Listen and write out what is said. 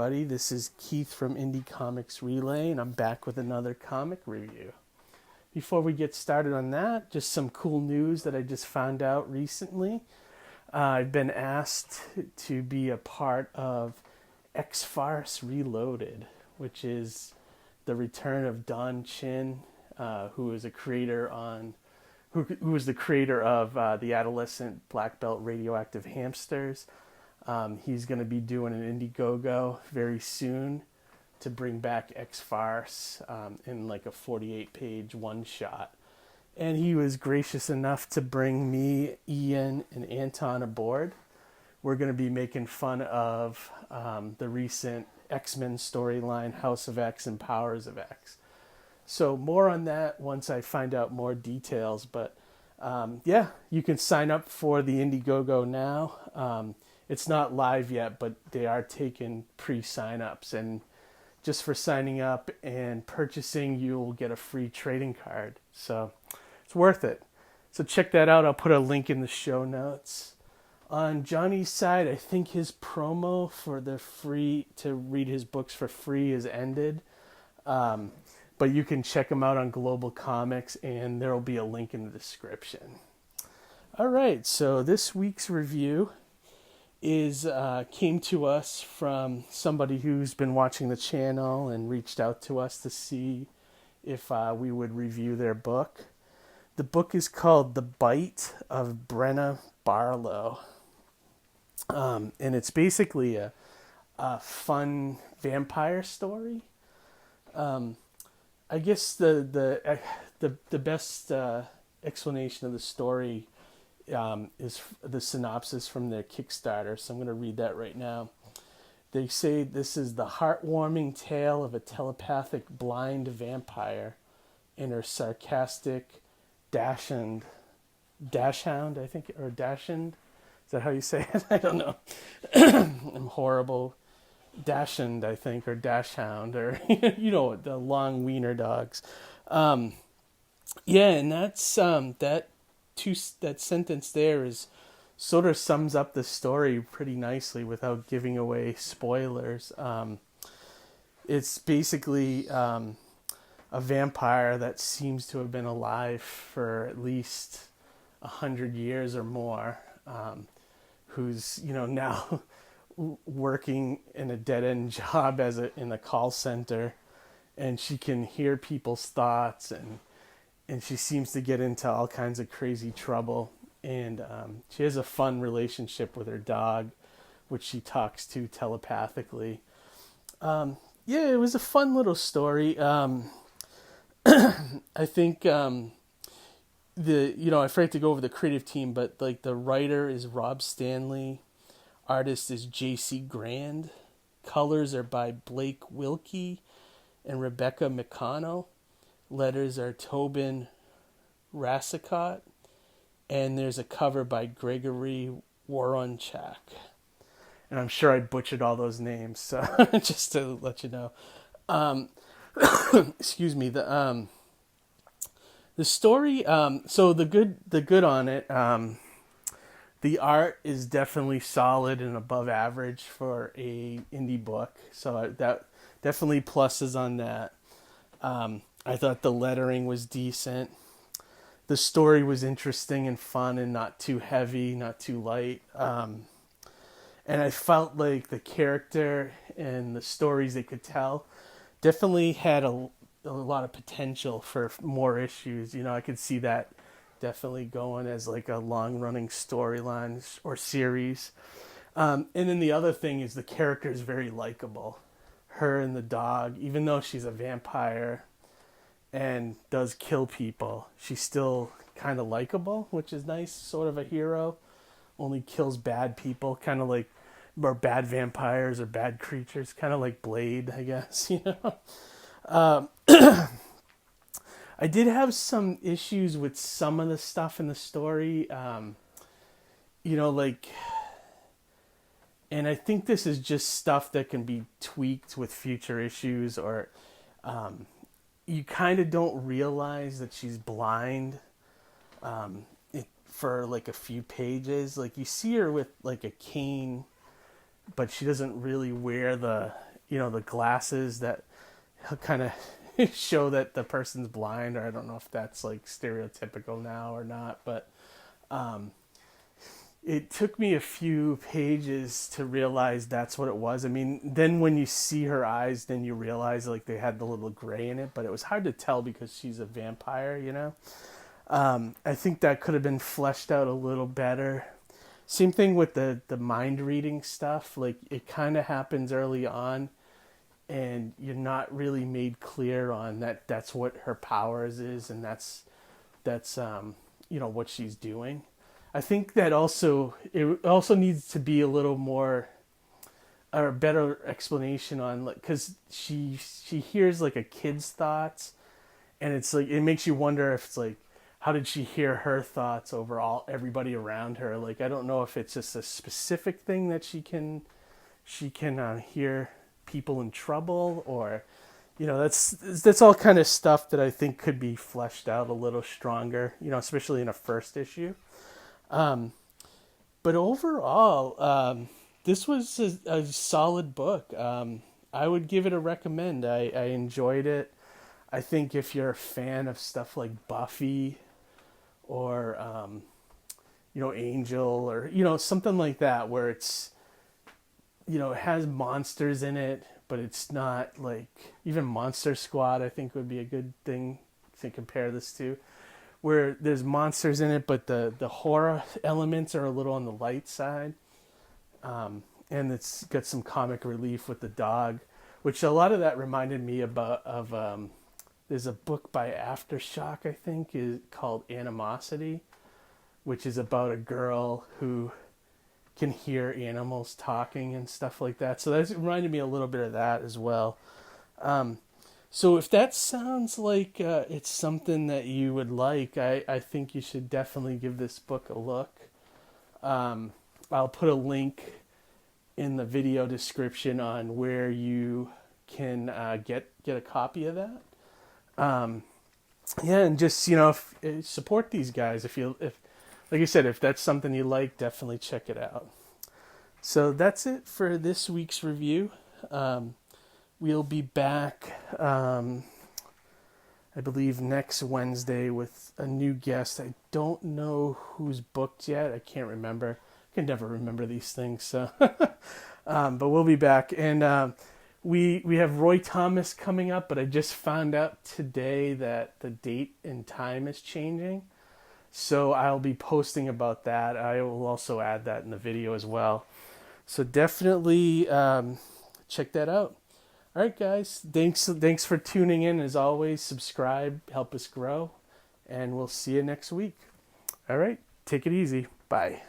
everybody. This is Keith from Indie Comics Relay, and I'm back with another comic review. Before we get started on that, just some cool news that I just found out recently. I've been asked to be a part of X-Farce Reloaded, which is the return of Don Chin, who is a creator on, who was the creator of the adolescent black belt radioactive hamsters. He's going to be doing an Indiegogo very soon to bring back X-Farce in like a 48-page one-shot. And he was gracious enough to bring me, Ian, and Anton aboard. We're going to be making fun of the recent X-Men storyline, House of X and Powers of X. So more on that once I find out more details. But yeah, you can sign up for the Indiegogo now. It's not live yet, but they are taking pre-sign-ups. And just for signing up and purchasing, you'll get a free trading card. So it's worth it. So check that out. I'll put a link in the show notes. On Johnny's side, I think his promo for the free to read his books for free is ended. But you can check him out on Global Comics, and there will be a link in the description. All right, so this week's review came to us from somebody who's been watching the channel and reached out to us to see if we would review their book. The book is called The Bite of Brenna Barlow. And it's basically a fun vampire story. I guess the best explanation of the story is the synopsis from their Kickstarter, so I'm going to read that right now. They say this is the heartwarming tale of a telepathic blind vampire and her sarcastic dachshund, I think, or dachshund. Is that how you say it? I don't know. I'm horrible. Dachshund, I think, or dachshund, or you know, the long wiener dogs. Yeah, and that's that sentence there is sort of sums up the story pretty nicely without giving away spoilers. It's basically a vampire that seems to have been alive for at least 100 years or more, who's now working in a dead-end job in a call center, and she can hear people's thoughts, and she seems to get into all kinds of crazy trouble. And she has a fun relationship with her dog, which she talks to telepathically. Yeah, it was a fun little story. I think I forgot to go over the creative team, but like the writer is Rob Stanley, artist is J.C. Grand, colors are by Blake Wilkie and Rebecca McConnell. Letters are Tobin Rassicot, and there's a cover by Gregory Woronchak. And I'm sure I butchered all those names, so just to let you know. Excuse me. The story. So the good on it. The art is definitely solid and above average for a indie book. So that definitely pluses on that. I thought the lettering was decent. The story was interesting and fun and not too heavy, not too light. And I felt like the character and the stories they could tell definitely had a lot of potential for more issues. I could see that definitely going as like a long-running storyline or series. And then the other thing is the character is very likable. Her and the dog, even though she's a vampire and does kill people, she's still kind of likable, which is nice. Sort of a hero, only kills bad people, kind of like, or bad vampires or bad creatures, kind of like Blade, I guess. I did have some issues with some of the stuff in the story, and I think this is just stuff that can be tweaked with future issues, or you kind of don't realize that she's blind for like a few pages. Like you see her with like a cane, but she doesn't really wear the the glasses that kind of show that the person's blind, or I don't know if that's like stereotypical now or not, but it took me a few pages to realize that's what it was. I mean, then when you see her eyes, then you realize like they had the little gray in it, but it was hard to tell because she's a vampire, I think that could have been fleshed out a little better. Same thing with the mind reading stuff. Like, it kind of happens early on, and you're not really made clear on that's what her powers is, and that's what she's doing. I think that it also needs to be a little more, or a better explanation on, like, because she hears like a kid's thoughts, and it's like, it makes you wonder if it's like, how did she hear her thoughts over everybody around her? Like, I don't know if it's just a specific thing that she can hear people in trouble, or that's all kind of stuff that I think could be fleshed out a little stronger, especially in a first issue. But overall, this was a solid book. I would give it a recommend. I enjoyed it. I think if you're a fan of stuff like Buffy, or Angel, or something like that, where it's it has monsters in it, but it's not like, even Monster Squad I think would be a good thing to compare this to, where there's monsters in it, but the horror elements are a little on the light side, and it's got some comic relief with the dog, which a lot of that reminded me of there's a book by Aftershock, I think, is called Animosity, which is about a girl who can hear animals talking and stuff like that. So that reminded me a little bit of that as well. So if that sounds like it's something that you would like, I think you should definitely give this book a look. I'll put a link in the video description on where you can get a copy of that. And just, support these guys. If like I said, if that's something you like, definitely check it out. So that's it for this week's review. We'll be back, I believe, next Wednesday with a new guest. I don't know who's booked yet. I can't remember. I can never remember these things. So, but we'll be back. And, we have Roy Thomas coming up, but I just found out today that the date and time is changing. So I'll be posting about that. I will also add that in the video as well. So definitely check that out. All right, guys. Thanks for tuning in. As always, subscribe, help us grow, and we'll see you next week. All right. Take it easy. Bye.